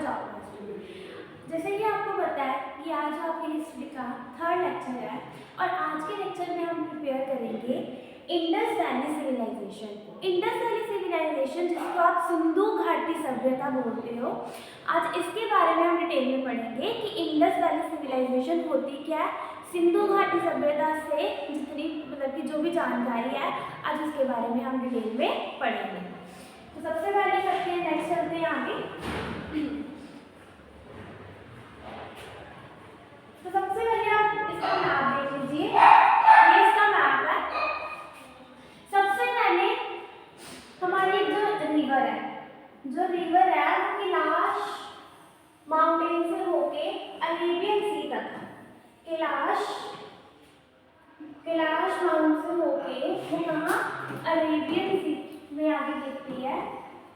South. जैसे कि आपको पता है कि आज आपकी हिस्ट्री का 3rd लेक्चर है और आज के लेक्चर में हम प्रिपेयर करेंगे Indus valley civilization. Indus valley civilization जिसको आप सिंधु घाटी सभ्यता बोलते हो, आज इसके बारे में हम डिटेल में पढ़ेंगे कि इंडस वैली सिविलाइजेशन होती क्या है, सिंधु घाटी सभ्यता से जितनी मतलब कि जो भी जानकारी है आज उसके बारे में हम डिटेल में पढ़ेंगे। तो सबसे पहले करते हैं, नेक्स्ट चलते हैं आगे। तो सबसे पहले आप इसका मैप देख लीजिए, ये इसका मैप है। सबसे पहले हमारी जो रिवर है वो कैलाश माउंटेन से होके अरेबियन सी तक, कैलाश माउंटेन से होके वो कहाँ अरेबियन सी में आगे गिरती है,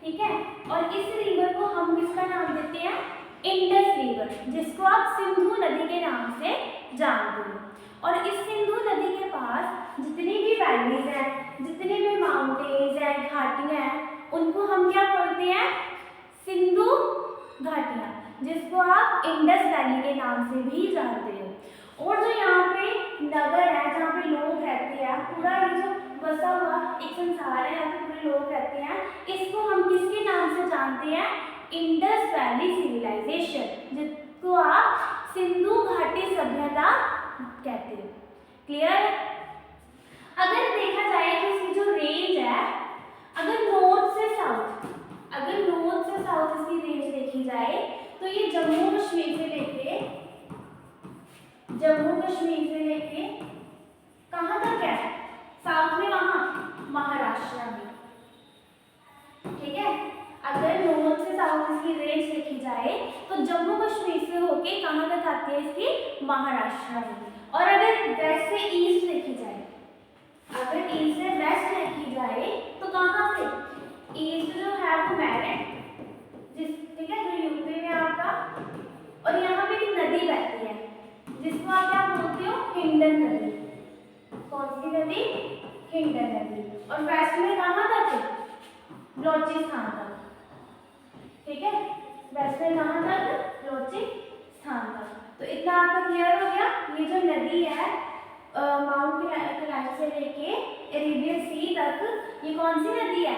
ठीक है। और इस रिवर को हम किसका नाम देते हैं, इंडस रिवर, जिसको आप सिंधु नदी के नाम से जानते हो। और इस सिंधु नदी के पास जितनी भी वैलीज हैं, जितने भी माउंटेन्स हैं, घाटियाँ हैं, उनको हम क्या बोलते हैं, सिंधु घाटियाँ, जिसको आप इंडस वैली के नाम से भी जानते हो। और जो यहाँ पे नगर है, जहाँ पे लोग रहते हैं, पूरा ये जो बसा हुआ एक संसार है, यहाँ पे पूरे लोग रहते हैं, इसको हम किसके नाम से जानते हैं, इंडस वैली सिविलाइजेशन, जिसको आप सिंधु घाटी सभ्यता कहते हो। क्लियर? अगर देखा जाए तो इसकी जो रेंज है, अगर नॉर्थ से साउथ इसकी रेंज देखी जाए तो ये जम्मू कश्मीर से लेके कहाँ तक है, साउथ में वहाँ महाराष्ट्र में, ठीक है। अगर नॉर्थ से साउथ इसकी रेंज देखी जाए तो जम्मू कश्मीर से होके कहाँ तक आती है, इसकी महाराष्ट्र में। और अगर वेस्ट से ईस्ट देखी जाए, तो कहाँ से, ईस्ट जो है वो मेरठ, ठीक है, जो यूपी में आपका, और यहाँ पे एक नदी बहती है जिसको आप क्या बोलते हो, हिंडन नदी। कौन सी नदी, हिंडन नदी। और वेस्ट में कहाँ तक है, बलोचिस्तान तक, ठीक है, वेस्ट में कहाँ तक, बलोचिस्तान तक। तो इतना आपका क्लियर हो गया। ये जो नदी है माउंट कैलाश से लेके अरेबियन सी तक, ये कौन सी नदी है,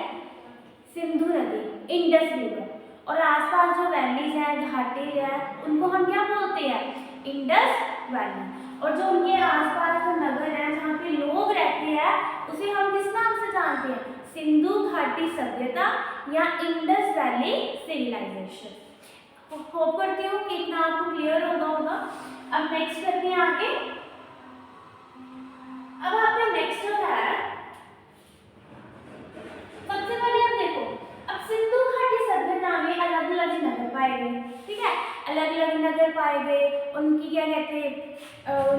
सिंधु नदी, इंडस रिवर। और आसपास जो वैलीज हैं, घाटी है, उनको हम क्या बोलते हैं, इंडस वैली। और जो उनके आसपास जो नगर है, जहाँ पे लोग रहते हैं, उसे हम किस नाम से जानते हैं, सिंधु घाटी सभ्यता या इंडस वैली सिविलाइजेशन। होप करती हूँ कि इतना आपको क्लियर होगा। अब नेक्स्ट करते हैं आगे। अब आपका नेक्स्ट जो है, सबसे पहले आप देखो, अब सिंधु घाटी सभ्यता में अलग अलग नगर पाए गए, ठीक है, अलग अलग नगर पाए गए, उनकी क्या कहते हैं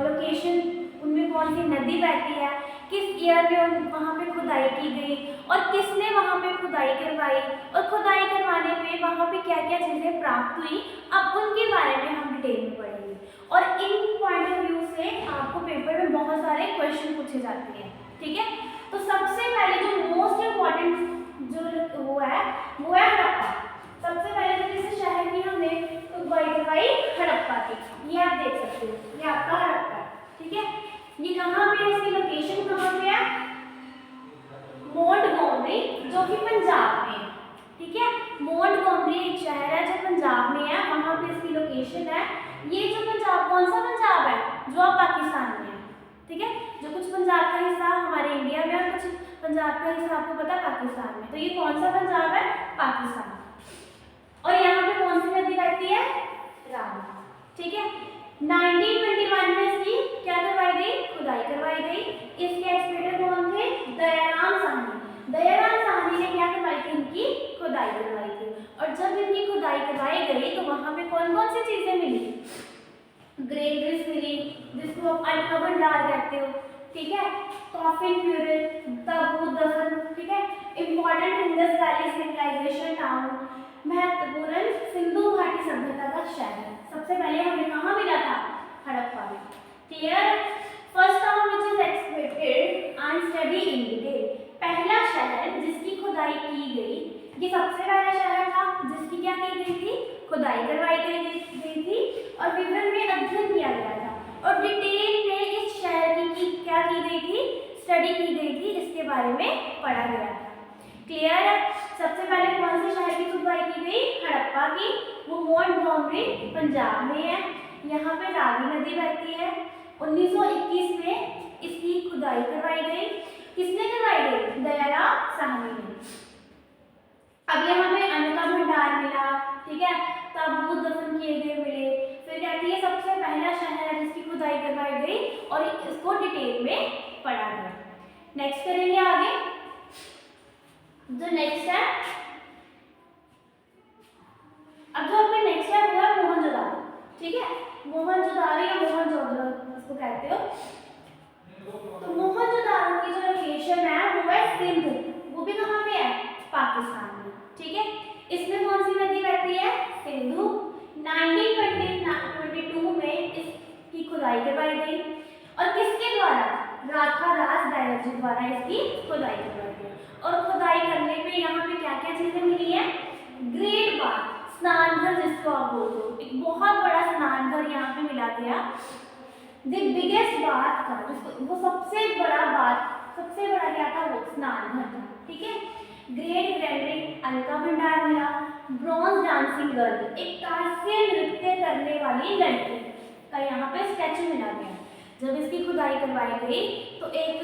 लोकेशन, उनमें कौन सी नदी बहती है, किस ईयर में वहाँ पे खुदाई की गई और किसने वहाँ पे खुदाई करवाई, और खुदाई करवाने पे वहाँ पे क्या क्या चीज़ें प्राप्त हुई, अब उनके बारे में हम डिटेल में पढ़ेंगे। और इन पॉइंट ऑफ व्यू से आपको पेपर में बहुत सारे क्वेश्चन पूछे जाते हैं, ठीक है। तो सबसे पहले जो मोस्ट इम्पॉर्टेंट जो वो है हड़प्पा। सबसे पहले तो किस शहर की हमने खुदाई करवाई, हड़प्पा की। ये आप देख सकते हो, ये आपका हड़प्पा है, ठीक है। ये कहाँ पे है, इसकी लोकेशन कहाँ पे है, मोंटगोमरी, जो कि पंजाब में है, ठीक है। मोंटगोमरी एक शहर है जो पंजाब में है, वहाँ पे इसकी लोकेशन है। ये जो पंजाब, कौन सा पंजाब है, जो अब पाकिस्तान में है, ठीक है। जो कुछ पंजाब का हिस्सा हमारे इंडिया में और कुछ पंजाब का हिस्सा आपको पता है पाकिस्तान में, तो ये कौन सा पंजाब है, पाकिस्तान। और यहाँ पे कौन सी नदी बहती है, रावी, ठीक है। 1921 में इसकी क्या करवाई गई, खुदाई करवाई गई। इसके एक्सपेक्टर कौन थे, दयाराम साहनी ने क्या करवाई थी, इनकी खुदाई करवाई थी। और जब इनकी खुदाई करवाई गई तो वहाँ पे कौन कौन सी चीजें मिली, ग्रेवरीज मिली, जिसको आप अन्न भंडार कहते हो, ठीक है, कॉफिन म्यूरल, ताबूत दफन, ठीक है, important Indus valley civilization town, महत्वपूर्ण सिंधु घाटी सभ्यता का शहर। सबसे पहले हमें कहाँ मिला था, हड़प्पा में। Clear? First town which is expected and study in detail. पहला शहर जिसकी खुदाई की गई, ये सबसे पहला शहर था जिसकी क्या की गई थी, खुदाई गई थी इसके बारे में पढ़ा गया था। क्लियर है? सबसे पहले कौन से शहर की खुदाई की गई? हड़प्पा की। वो मोंटगोमरी पंजाब में है। यहाँ पे रावी नदी बहती है। 1921 में इसकी खुदाई करवाई गई। किसने करवाई गई? दयाराम साहनी ने। अब यहाँ पे अन्न का भंडार मिला, ठीक है, ताबूत दफन किए गए मिले। फिर कहती है सबसे पहला शहर है जिसकी खुदाई करवाई गई और इसको डिटेल में पढ़ा गया। नेक्स्ट करेंगे आगे। जो नेक्स्ट है, अब जो अपने नेक्स्ट है वो है मोहनजोदारो। ठीक है, मोहनजोदारो या मोहनजोदड़ो इसको कहते हो। तो मोहनजोदारो की जो लोकेशन है वो है सिंध। वो भी कहाँ पे है? पाकिस्तान में। ठीक है, इसमें कौन सी नदी बहती है? सिंधु। 1922 में इसकी खुदाई करवाई गई और किसके द्वारा? राधा दास डायर जी द्वारा इसकी खुदाई करवाई गई। और खुदाई करने पे यहाँ पे क्या क्या चीजें मिली है? ग्रेट बाथ, स्नान घर जिसको आप बोलते हो, एक बहुत बड़ा स्नान घर यहाँ पे मिला गया। द बिगेस्ट बाथ था, वो सबसे बड़ा बाथ, सबसे बड़ा क्या था? वो स्नान घर था। ठीक है, ग्रेट ग्रैंडरी अन्न का भंडार मिला। ब्रॉन्ज डांसिंग गर्ल, एक तास्य नृत्य करने वाली लड़की का यहाँ पे स्टैचू मिला गया। जब इसकी खुदाई करवाई गई तो एक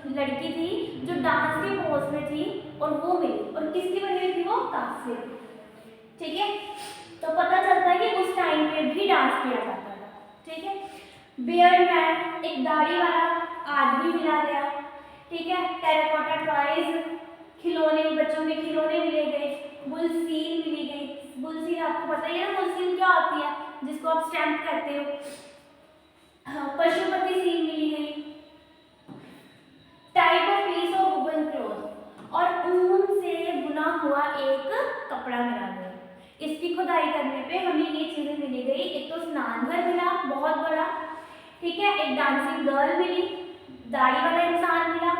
लड़की थी जो डांस के पोज में थी और वो मिली। और किसकी बनी हुई थी? वो तास्य। ठीक है, तो पता चलता है कि उस टाइम पे भी डांस किया जाता था। ठीक है, बियर्ड मैन, एक दाढ़ी वाला आदमी मिला गया। ठीक है, टेराकोटा टॉयज, खिलौने, बच्चों के खिलौने मिले गए। बुल सील मिली गई। बुल सील आपको पता ही है ना, बुल सील क्या होती है, जिसको आप स्टैम्प करते हो। पशुपति सील मिली गई। Type of peace of woollen cloth, और ऊन से बुना हुआ एक कपड़ा मिला गया। इसकी खुदाई करने पे हमें ये चीजें मिली गई। एक तो स्नान घर मिला बहुत बड़ा, ठीक है, एक डांसिंग गर्ल मिली, दाढ़ी वाला इंसान मिला,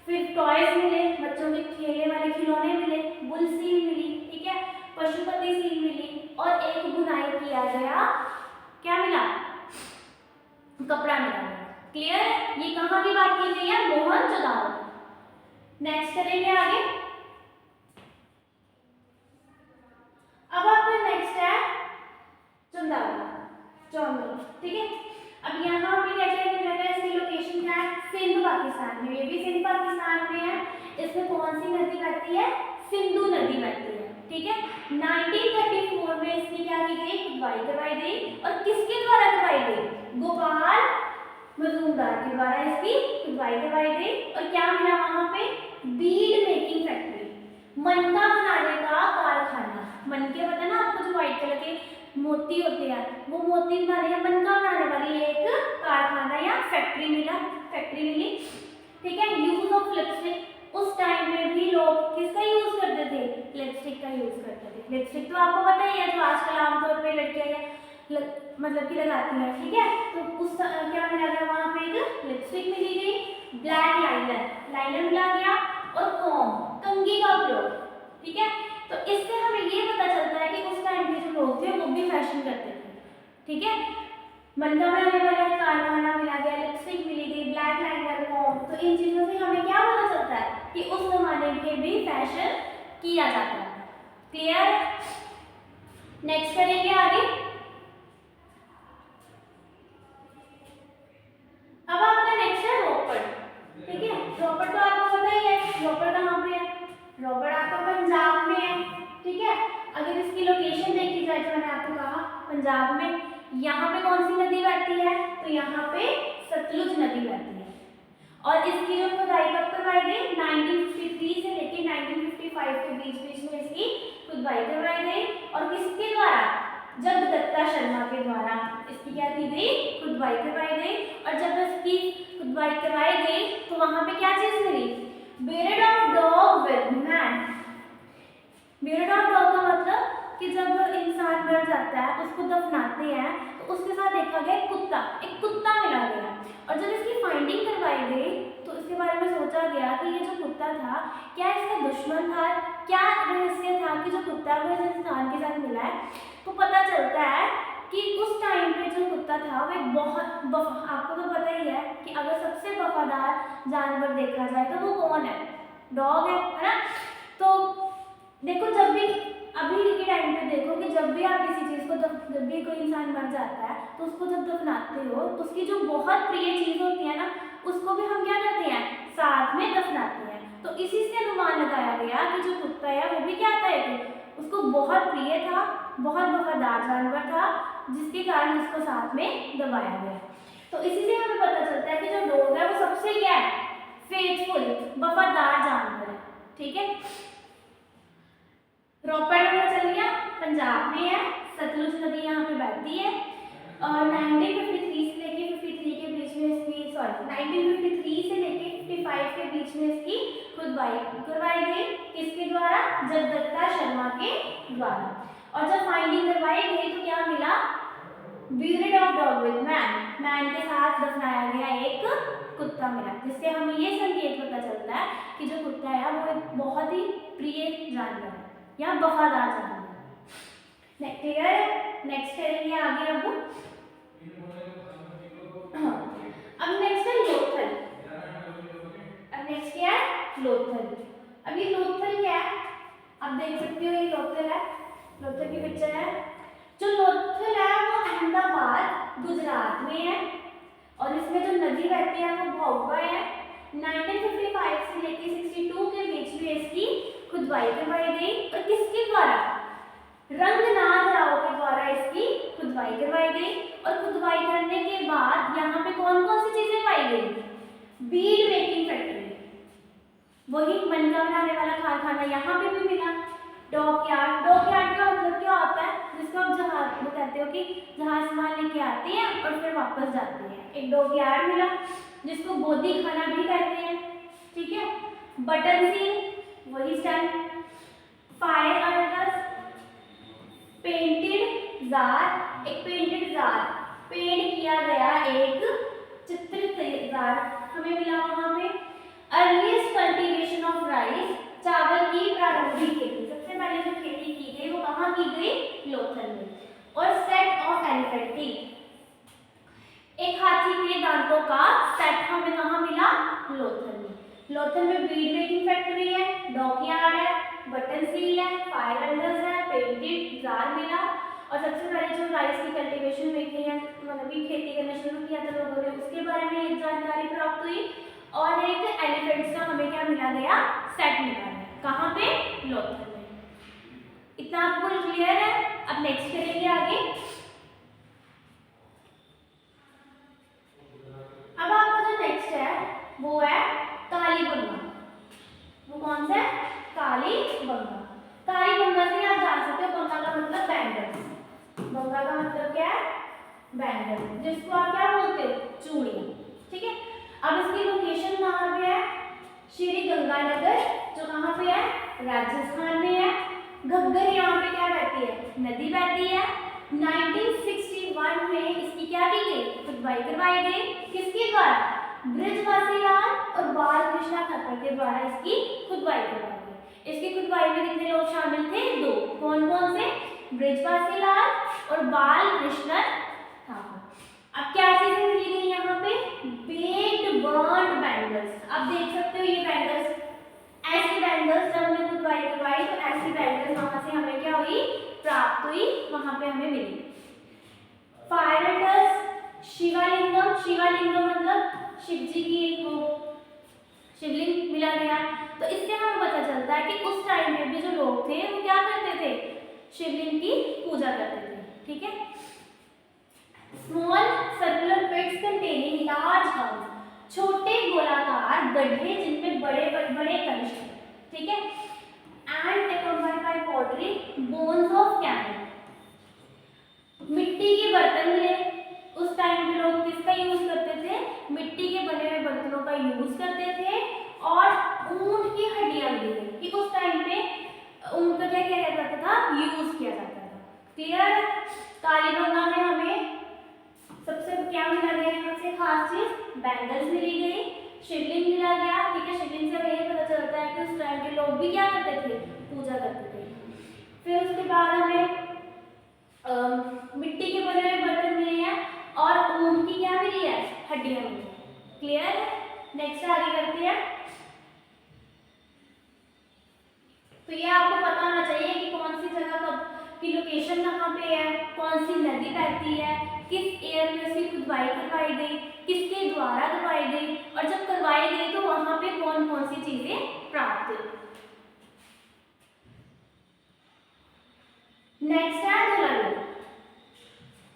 फिर टॉयज मिले, बच्चों के खेलने वाले खिलौने मिले, बुल सील मिली, ठीक है, पशुपति सील मिली, और एक बुनाई किया गया, क्या मिला? कपड़ा मिला गया। क्लियर है? ये कहाँ की बात की गई है? मोहनजोदारो। नेक्स्ट करेंगे आगे। अब आपका नेक्स्ट है चंदौली। ठीक है, अब यहाँ पे क्या क्या जगह है? इसकी लोकेशन क्या है? सिंध पाकिस्तान में। ये भी सिंध पाकिस्तान में है। इसमें कौन सी नदी बहती है? सिंधु नदी बहती है। ठीक है, 1934 में इसकी क्या की गई? खुदाई करवाई गई। और किसके द्वारा करवाई गई? गोपाल मजूमदार के द्वारा इसकी खुदाई करवाई गई। और क्या मिला वहां पे? बीड मेकिंग फैक्ट्री, मनका बनाने का कारखाना। मनके पता ना आपको, जो व्हाइट कलर के मोती होते हैं, वो मोती बनाने या मनका बनाने वाली एक कारखाना या फैक्ट्री मिली। ठीक है, यूज ऑफ लिपस्टिक, उस टाइम में भी लोग किसका यूज करते थे? लिपस्टिक का यूज करते थे। लिपस्टिक तो आपको पता ही है, जो आजकल आमतौर पे लड़कियां मतलब कि लगाती हैं। ठीक है, तो उस क्या मिला गया वहां पे? एक लिपस्टिक मिली गई, ब्लैक लाइनर मिला गया, और कॉम, कंघी का प्रयोग। ठीक है, तो इससे हमें ये पता चलता है कि उस टाइम के जो लोग थे वो भी फैशन करते थे। ठीक है, मनका बनाने वाला कारखाना मिला गया, लिपस्टिक मिली गई, ब्लैक लाइनर, कॉम। तो इन चीजों से हमें क्या पता चलता है कि उस जमाने में भी फैशन किया जाता है। क्लियर? नेक्स्ट करेंगे आगे। अब आपका नेक्स्ट है रोपड़। ठीक है, रोपड़ तो आपको पता ही है, रोपड़ कहाँ पे है? रोपड़ आपका पंजाब में है। ठीक है, अगर इसकी लोकेशन देखी जाए तो मैंने आपको कहा पंजाब में। यहाँ पे कौन सी नदी बहती है? तो यहाँ पे सतलुज नदी बहती है। और इसकी जो खुदाई कब करवाई गई? 1953 से लेकर 1955 के बीच में इसकी खुदाई करवाई गई। और किसके द्वारा? जगदत्ता शर्मा के द्वारा इसकी क्या की गई? खुदाई करवाई गई। और जब इसकी खुदाई करवाई गई तो वहां पे क्या चीज मिली? Buried of dog with man. Buried of dog का मतलब कि जब इंसान मर जाता है, उसको दफनाते हैं, तो उसके साथ देखा गया एक कुत्ता मिला गया। और जब इसकी फाइंडिंग करवाई गई तो इसके बारे में सोचा गया कि ये जो कुत्ता था, क्या इसका दुश्मन था, क्या रहस्य था कि जो कुत्ता वो इस इंसान के साथ मिला है। तो पता चलता है कि उस टाइम पे जो कुत्ता था वो एक आपको तो पता ही है कि अगर सबसे वफादार जानवर देखा जाए तो वो कौन है? डॉग है ना। तो देखो जब भी अभी के टाइम पे देखो कि जब भी आप किसी चीज़ को जब भी कोई इंसान मर जाता है तो उसको जब दफनाते हो उसकी जो बहुत प्रिय चीज़ होती है ना उसको भी हम क्या करते हैं? साथ में दफनाते हैं। तो इसी से अनुमान लगाया गया कि जो कुत्ता है वो भी क्या था, उसको बहुत प्रिय था, बहुत वफादार जानवर था, जिसके कारण उसको साथ में दबाया गया। तो इसी से हमें पता चलता है कि जो डॉग है वो सबसे क्या है? फेथफुल, वफादार जानवर है। ठीक है। रोपड़ में चल गया, पंजाब में है, सतलुज नदी यहाँ पे बहती है और 1953 से लेके 53 के बीच में इसकी 1953 से लेके 55 के बीच में इसकी खुदाई करवाई गई। किसके द्वारा? जगदत्ता शर्मा के द्वारा। और जब फाइंडिंग करवाई गई तो क्या मिला? Buried of dog with man, man के साथ दफनाया गया एक कुत्ता मिला, जिससे हमें ये संकेत पता चलता है कि जो कुत्ता है वो एक बहुत ही प्रिय जानवर है या वफादार जानवर। क्लियर है? नेक्स्ट करेंगे आगे। अब नेक्स्ट है लोथल। अब नेक्स्ट क्या है? लोथल। अब ये लोथल क्या है? आप देख सकते हो ये लोथल है, लोथल की पिक्चर है। जो लोथल है वो अहमदाबाद गुजरात में है और इसमें जो नदी बहती है वो भोगवा है। 1955 से लेके 62 के बीच में इसकी खुदाई करवाई गई और किसके द्वारा? रंगनाथ राव के द्वारा इसकी खुदाई करवाई गई। और खुदाई करने के बाद यहाँ पे कौन कौन सी चीजें पाई गई? बीड मेकिंग फैक्ट्री, वही मनका बनाने वाला कारखाना यहाँ पे भी मिला। डॉकयार्ड, डॉकयार्ड का मतलब क्या होता है? जिसको आप जहाज, वो कहते हो कि जहाज सामान लेके आते हैं और फिर वापस जाते हैं, एक डॉकयार्ड मिला जिसको गोदी खाना भी कहते हैं। ठीक है। बटन सील, वही stand. Fire earns, painted jar, एक पेंटेड जार, पेंट किया गया एक चित्रित जार हमें मिला वहां पे। अर्लीस्ट कल्टीवेशन ऑफ राइस, चावल की प्रारंभिक खेती, सबसे पहले जो खेती की गई वो कहाँ की गई? लोथल में। और सेट ऑफ एलिफेंट टीथ, एक हाथी के दांतों का सेट हमें कहाँ मिला? लोथल में। लोथल में बीड मेकिंग फैक्ट्री है, डॉकयार्ड है, बटन सील है, फायर अर्नस है, पेंटेड जार मिला और सबसे पहले जो राइस की कल्टीवेशन हुई थी या मतलब कि खेती करना शुरू किया था लोगों ने, उसके बारे में एक जानकारी प्राप्त हुई। और एक एलिफेंट्स का हमें क्या मिला गया? सेट मिला गया। कहाँ पे? लोथल में। इतना आपको क्लियर है? अब नेक्स्ट करेंगे आगे। अब आपका जो नेक्स्ट है वो है कालीबंगा। वो कौन सा है? कालीबंगा। कालीबंगा से आप जान सकते हो बंगा का मतलब बैंगल, बंगा का मतलब क्या है? बैंगल, जिसको आप क्या बोलते हो? चूड़ियां। ठीक है। अब इसकी लोकेशन कहाँ पे है? श्री गंगानगर, जो कहाँ पे है? राजस्थान में है। घग्गर यहाँ पे क्या बहती है? नदी बहती है। 1961 में इसकी क्या की गई? खुदाई करवाई गई। किसके द्वारा? ब्रिजवासी लाल और बाल कृष्णा खट्टर के द्वारा इसकी खुदाई करवाई गई। इसकी खुदाई में कितने लोग शामिल थे? 2। कौन कौन से? ब्रिजवासी लाल और बाल कृष्ण ठाकुर। अब क्या चीजें मिली गई यहाँ पे? Baked burned bangles. आप देख सकते हो ये बैंगल्स, ऐसी बैंगल्स जब हमने खुदाई करवाई तो ऐसी बैंगल्स वहां से हमें क्या हुई? प्राप्त हुई, वहां पे हमें मिली। फायर अर्नस, शिवालिंगम, शिवालिंगम मतलब शिव जी की एक शिवलिंग मिला गया। तो इससे हमें पता चलता है कि उस टाइम में भी जो लोग थे वो क्या करते थे? शिवलिंग की पूजा करते थे। ठीक है। Small circular pits containing large herbs, छोटे गोलाकार गड्ढे जिनमें बड़े बड़े कनिष्ठ हैं। ठीक है। And accompanied by pottery, bones of camel, मिट्टी के बर्तन मिले। उस टाइम पे लोग किसका यूज करते थे? मिट्टी के बने हुए बर्तनों का यूज करते थे। और ऊंट की हड्डियां मिली कि उस टाइम पे उनका क्या किया जाता था? यूज किया जाता था। क्लियर? कालीबंगा में हमें सबसे क्या मिला गया? यहाँ से खास चीज बैंगल्स मिली गई, शिवलिंग मिला गया। ठीक है। शिवलिंग से हमें पता चलता है कि उस टाइम के लोग भी क्या करते थे? पूजा करते थे। फिर उसके बाद हमें मिट्टी के बने हुए बर्तन मिले हैं और ऊंट की क्या मिली है, हड्डियां मिली है। क्लियर। नेक्स्ट आगे करते हैं। तो ये आपको पता होना चाहिए कि कौन सी जगह कब की लोकेशन कहाँ पे है, कौन सी नदी बहती है, किस ईयर में उसकी खुदाई करवाई गई, किसके द्वारा करवाई गई, और जब करवाई गई तो वहां पे कौन कौन सी चीजें प्राप्त हुई। नेक्स्ट है धोलावीरा।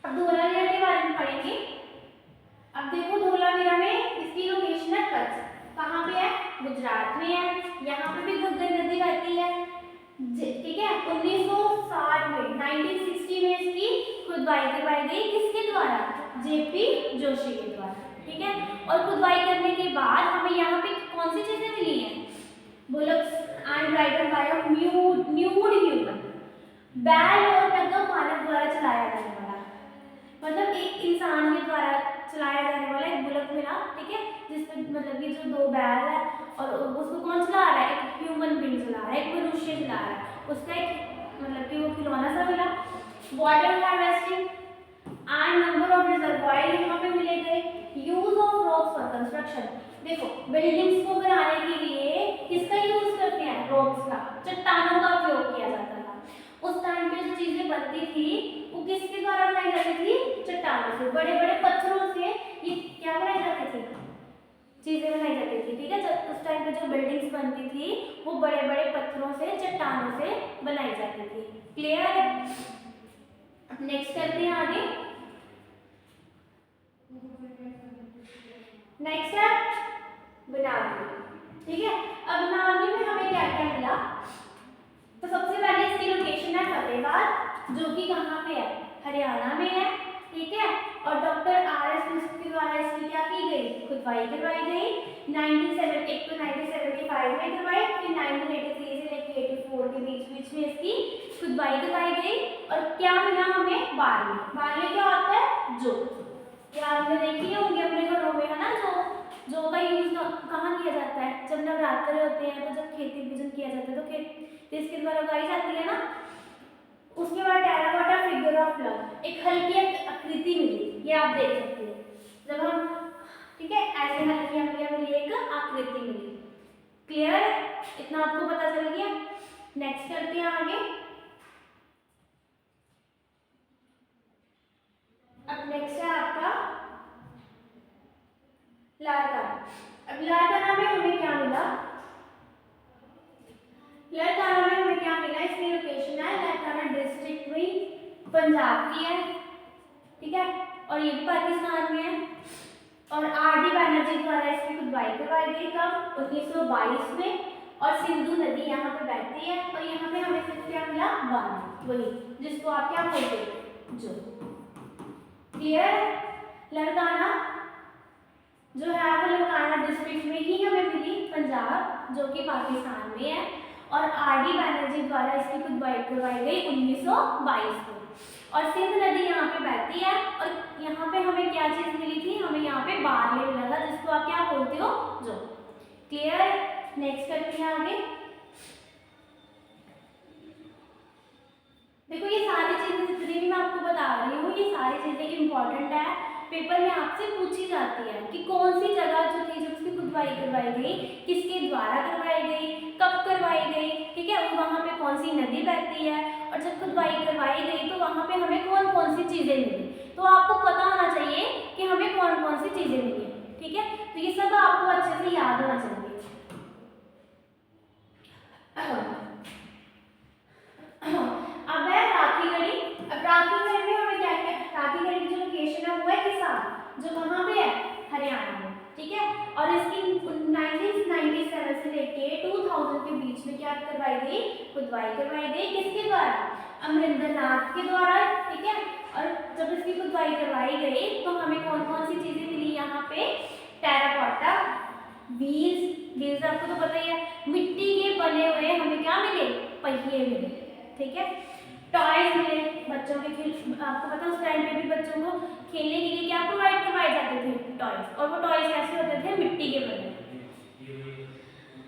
अब धोलावीरा के बारे में पढ़ेंगे। अब देखो धोलावीरा में इसकी लोकेशन है कच्छ, कहाँ पे है, गुजरात में है। यहाँ पे भी घग्गर नदी बहती है, ठीक है। 1960 में 1960 में इसकी खुदाई करवाई गई, किसके द्वारा, जेपी जोशी के द्वारा, ठीक है। और खुदाई करने के बाद हमें यहाँ पे कौन सी चीजें मिली हैं, bullocks and rider by nude human, बैल और नगर मानव द्वारा चलाया जाने वाला, मतलब एक इंसान के द्वारा चलाया जाने वाला एक बुलक मिला, ठीक है, जिसमें मतलब कि जो दो बैल है और उसको कौन चला रहा है, एक ह्यूमन बीइंग चला रहा है, एक मनुष्य चला रहा है, उसका एक मतलब कि वो खिलौना सा मिला। Water harvesting and number of reservoir यहाँ पे मिले गए। Use of rocks for construction, देखो बिल्डिंग्स को बनाने के लिए किसका यूज करते हैं, रॉक्स का, चट्टानों का उपयोग किया जाता था। उस टाइम पे जो चीजें बनती थी वो किसके द्वारा बनाई जाती थी, चट्टानों से, बड़े बड़े पत्थरों से ये क्या बनाई जाती थी, चीजें बनाई जाती थी, ठीक है। जब उस टाइम पे जो बिल्डिंग्स बनती थी वो बड़े बड़े पत्थरों से, चट्टानों से बनाई जाती थी। क्लियर है। नेक्स्ट करते हैं आगे। नेक्स्ट है बनावली, ठीक है। अब बनावली में हमें क्या क्या मिला, तो सबसे पहले इसकी लोकेशन है फतेहाबाद, जो कि कहाँ पे है, हरियाणा में है, ठीक है। और डॉक्टर आर.एस. मिस्र के द्वारा इसकी क्या की गई, खुदाई करवाई गई। 1975 में करवाई, फिर 1983 से लेकर 84 के बीच में इसकी खुदाई करवाई गई। और क्या मिला हमें, बारले। बारले क्या होता है, जो क्या आपने देखी होंगे अपने घरों में, है ना, जो का यूज कहाँ किया जाता है, जब नवरात्र होते हैं तो जब खेती पूजन किया जाता है तो खेत इसके द्वारा उगाई जाती है ना। उसके बाद टेराकोटा फिगर ऑफ लव, एक हल्की आकृति मिली, ये आप देख सकते हैं जब हम, ठीक है, ऐसे हल्की मिली, एक आकृति मिली। क्लियर, इतना आपको पता चल गया। नेक्स्ट करते हैं आगे। अब नेक्स्ट है आपका लारकाना। अब लारकाना में हमें क्या मिला, लारकाना में हमें क्या मिला, इसकी लोकेशन है लारकाना डिस्ट्रिक्ट में, पंजाब की है, ठीक है, और ये भी पाकिस्तान में है। और आर.डी. बैनर्जी द्वारा इसकी खुदाई करवाई गई, कब, 1922 में। और सिंधु नदी यहाँ पे बहती है, और यहाँ पे हमें सिर्फ क्या मिला, बाली, वही जिसको आप क्या बोलते हैं, जो। क्लियर। लारकाना जो है वो लारकाना डिस्ट्रिक्ट में ही हमें मिली, पंजाब, जो कि पाकिस्तान में है। और आर.डी. बैनर्जी द्वारा इसकी खुदाई करवाई गई 1922 में। और सिंध नदी यहाँ पे बहती है, और यहाँ पे हमें क्या चीज मिली थी, हमें यहाँ पे बारले मिला था, जिसको आप क्या बोलते हो, जो। क्लियर। नेक्स्ट करते हैं आगे। देखो ये सारी चीजें जितनी भी मैं आपको बता रही हूँ, ये सारी चीजें इंपॉर्टेंट है, पेपर में आपसे पूछी जाती है कि कौन सी जगह जो थी जब उसकी खुदाई करवाई गई, किसके द्वारा करवाई गई, कब करवाई गई, ठीक है, और वहाँ पे कौन सी नदी बहती है, और जब खुदाई करवाई गई तो वहाँ पे हमें कौन कौन सी चीजें मिली। तो आपको पता होना चाहिए कि हमें कौन कौन सी चीजें मिली, ठीक है। तो ये सब आपको अच्छे से याद होना चाहिए। अब है राखी गढ़ी। अब राखी गढ़ी में हमें क्या क्या, राखी गढ़ी की जो लोकेशन है वो है किसान, जो कहाँ पे है, हरियाणा में, ठीक है। और इसकी 1997 से लेके 2000 के बीच में क्या करवाई गई, खुदाई करवाई गई, किसके द्वारा, अमरिंदर नाथ के द्वारा, ठीक है। और जब इसकी खुदाई करवाई गई तो हमें कौन कौन सी चीजें मिली यहाँ पे, टेराकोटा, व्हील्स आपको तो पता ही है, मिट्टी के बने हुए हमें क्या मिले, पहिए मिले, ठीक है। टॉयज मिले, बच्चों के आपको पता उस टाइम पे भी बच्चों को खेलने के लिए क्या प्रोवाइड करवाए जाते थे, टॉयज, और वो टॉयज कैसे होते थे, मिट्टी के बने,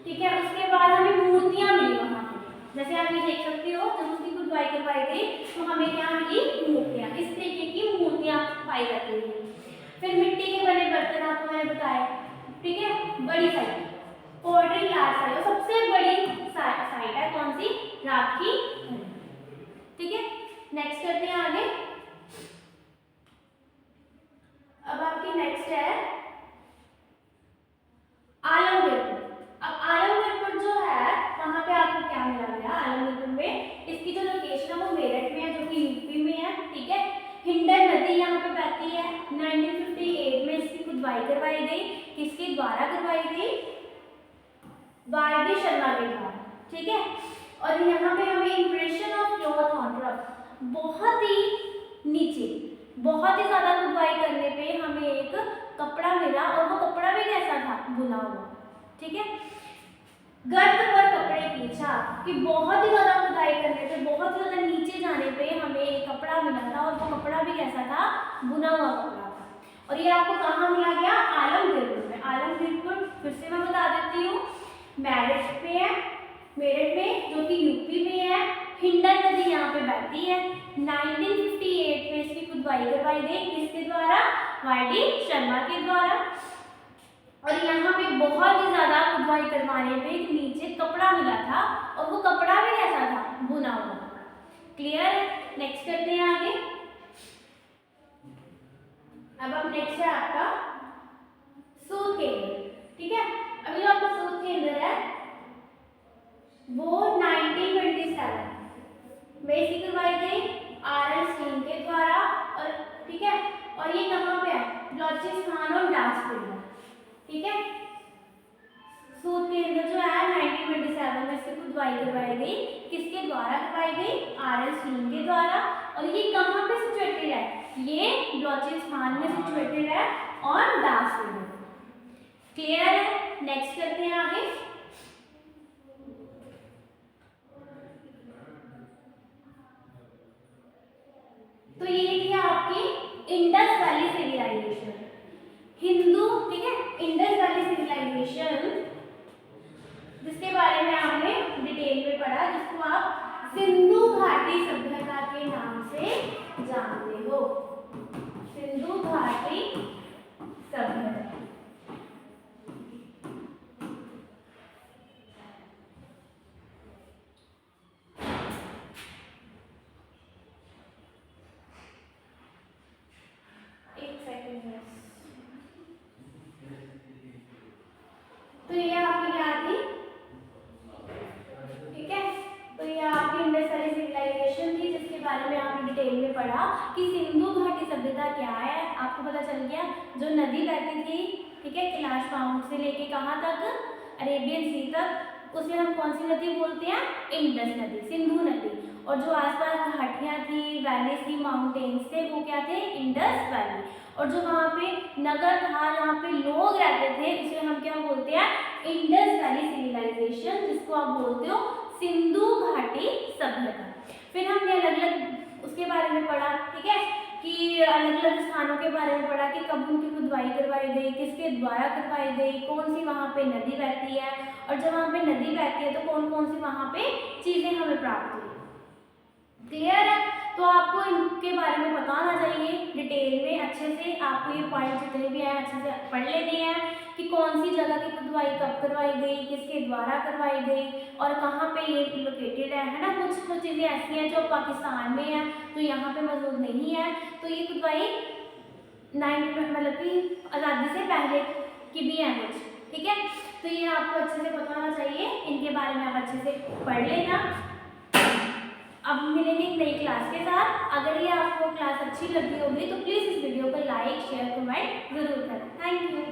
ठीक है। उसके बाद हमें मूर्तियां मिली वहाँ पे, जैसे आप ये देख सकते हो, जब उसकी खुदवाई करवाई गई तो हमें क्या मिली, मूर्तियाँ। इस तरीके की मूर्तियाँ पाई जाती हैं। फिर मिट्टी के बने बर्तन आपको मैंने बताया, ठीक है, बड़ी साइज पोर्ट्री लार्ज साइज, और सबसे बड़ी साइट है कौन सी, राखी, ठीक है। नेक्स्ट करते हैं आगे। अब आपकी नेक्स्ट है आलमगीरपुर। अब आलमगीरपुर जो है वहां पे आपको क्या मिला गया, आलमगीरपुर में इसकी जो लोकेशन है वो मेरठ में है, जो कि यूपी में है, ठीक है। हिंडन नदी यहाँ पे बहती है। 1958 में इसकी खुदवाई करवाई गई। किसके द्वारा करवाई गई, वाई डी शर्मा के द्वारा, ठीक है। और यहाँ पे हमें impression of cloth on rough, बहुत ही नीचे, बहुत ही ज्यादा खुदवाई करने पे हमें एक कपड़ा मिला, और वो कपड़ा भी कैसा था, बुना हुआ, ठीक है। गर्त पर कपड़े की छाप, कि बहुत ही ज्यादा खुदाई करने पे, बहुत ही ज्यादा नीचे जाने पे हमें एक कपड़ा मिला था, और वो कपड़ा भी कैसा था, बुना हुआ कपड़ा था। और ये आपको कहाँ मिला गया, आलमगीरपुर में। आलमगीरपुर फिर से मैं बता देती हूँ, मेरठ में है, मेरठ में जो कि यूपी में है। हिंडन नदी यहाँ पे बहती है। 1958 में इसकी खुदवाई करवाई गई, किसके द्वारा, वाई डी शर्मा के द्वारा। और यहाँ पे बहुत ही ज्यादा खुदवाई करवाने पे एक नीचे कपड़ा मिला था, और वो कपड़ा भी कैसा था, बुना हुआ कपड़ा। क्लियर है। नेक्स्ट करते हैं आगे। अब नेक्स्ट है आपका सूत केंद्र, ठीक है। अभी जो आपका सूत केंद्र है वो 1927 में इसकी करवाई गई आर एस सिंह के द्वारा, और ठीक है। और ये कहाँ पे है, बलूचिस्तान और बिलासपुर, ठीक है। सूत केंद्र जो है 1927 में इसकी खुदवाई करवाई गई, किसके द्वारा करवाई गई, आर एस सिंह के द्वारा। और ये कहाँ पे सिचुएटेड है, ये बलूचिस्तान में सिचुएटेड है, और बिलासपुर में। क्लियर है। नेक्स्ट करते हैं आगे। तो ये थी आपकी इंडस वैली सिविलाइजेशन, हिंदू, ठीक है, इंडस वैली सिविलाइजेशन, जिसके बारे में आपने डिटेल में पढ़ा, जिसको आप सिंधु घाटी सभ्यता के नाम से जानते हो, सिंधु घाटी सभ्यता। तो ये आपकी क्या थी, ठीक है। तो ये आपकी इंडस वैली सिविलाइजेशन थी, जिसके बारे में आपने डिटेल में पढ़ा कि सिंधु घाटी सभ्यता क्या है। आपको पता चल गया, जो नदी बहती थी, ठीक है, कैलाश माउंट से लेके कहाँ तक, अरेबियन सी तक, उसे हम कौन सी नदी बोलते हैं, इंडस नदी, सिंधु नदी। और जो आसपास घाटियाँ थी, वैलीज थी, माउंटेन्स थे, वो क्या थे, इंडस वैली। और जो वहाँ पे नगर था, जहाँ पे लोग रहते थे, उसे हम क्या बोलते हैं, इंडस वैली सिविलाइजेशन, जिसको आप बोलते हो सिंधु घाटी सभ्यता। फिर हमने अलग अलग उसके बारे में पढ़ा, ठीक है, कि अलग अलग स्थानों के बारे में पढ़ा कि कब उनकी खुदवाई करवाई गई, किसके द्वारा करवाई गई, कौन सी वहाँ पे नदी बहती है, और जब वहाँ पे नदी बहती है तो कौन कौन सी वहाँ पे चीज़ें हमें प्राप्त हुई। क्लियर है। तो आपको इनके बारे में पता होना चाहिए डिटेल में, अच्छे से आपको ये पॉइंट जितने भी हैं अच्छे से पढ़ लेने हैं कि कौन सी जगह की खुदवाई कब करवाई गई, किसके द्वारा करवाई गई, और कहाँ पे ये लोकेटेड है ना। कुछ चीज़ें ऐसी हैं जो पाकिस्तान में है, तो यहाँ पे मौजूद नहीं है। तो ये खुदवाई 9 मतलब कि आज़ादी से पहले की भी है कुछ, ठीक है। तो ये आपको अच्छे से पता होना चाहिए, इनके बारे में आप अच्छे से पढ़ लेना। अब मिलेंगे एक नई क्लास के साथ। अगर ये आपको क्लास अच्छी लगी होगी तो प्लीज़ इस वीडियो को लाइक, शेयर, कमेंट जरूर करें। Thank you.